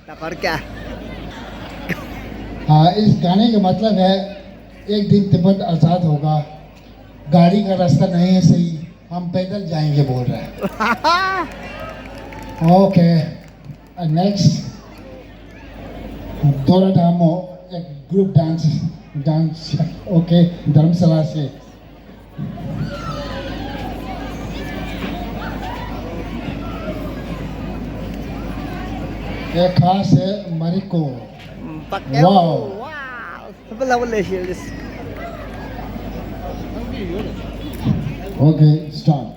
और क्या? हाँ, इस गाने का मतलब है एक दिन तिब्बत आज़ाद होगा, गाड़ी का रास्ता नहीं है सही, हम पैदल जाएंगे बोल रहा है. ओके, नेक्स्ट दोरा डामो एक ग्रुप डांस ओके धर्मशाला से. एक खास है मरिको. Pakai Wow. wow. Boleh sih. Okay start.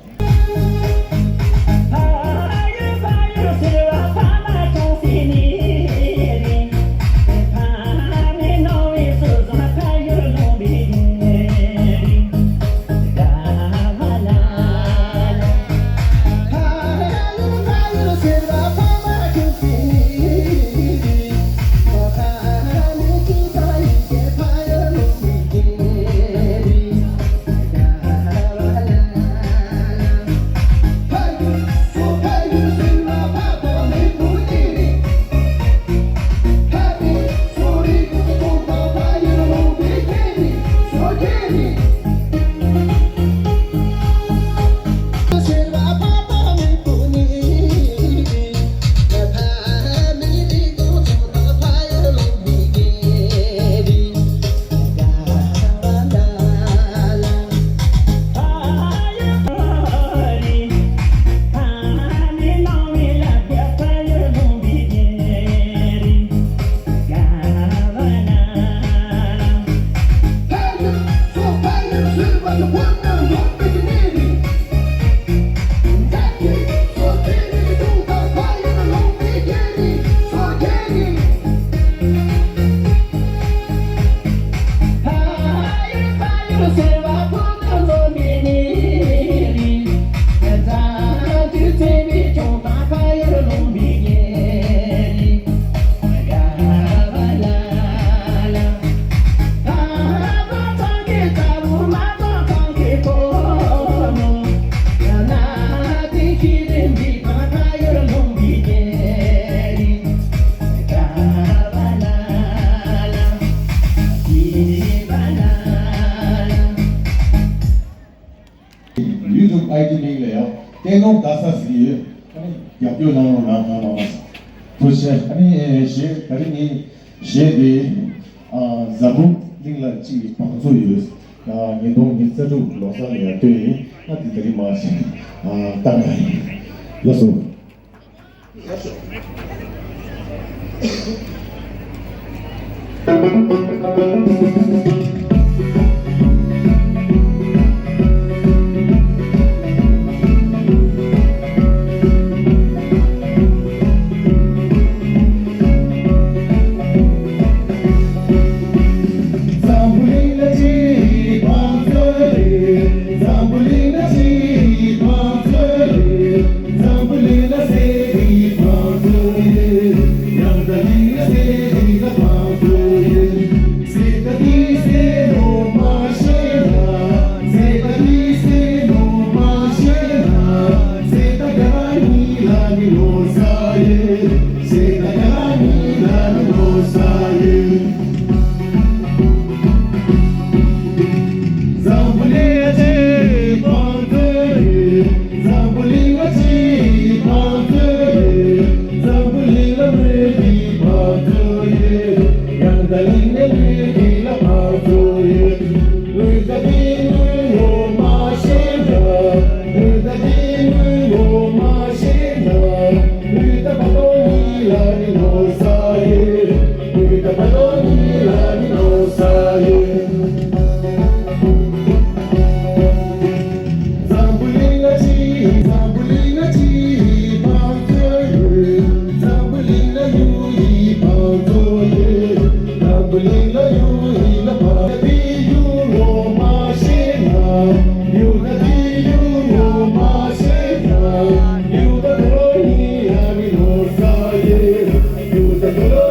ID လေးလေရောတင်းတော့ဒါဆက်စီရပြပြောင်းလာပါဆိုရှယ်အင်းရှေ့ဒါရင်းရှေ့ဒီဇဘုလင်းလာချီပတ်ဆိုရယ်မြေတော့မြေစတို့လောစားရတဲ့အဲ့ဒီတရီမာစီတန်ခိုင်ရဆို You the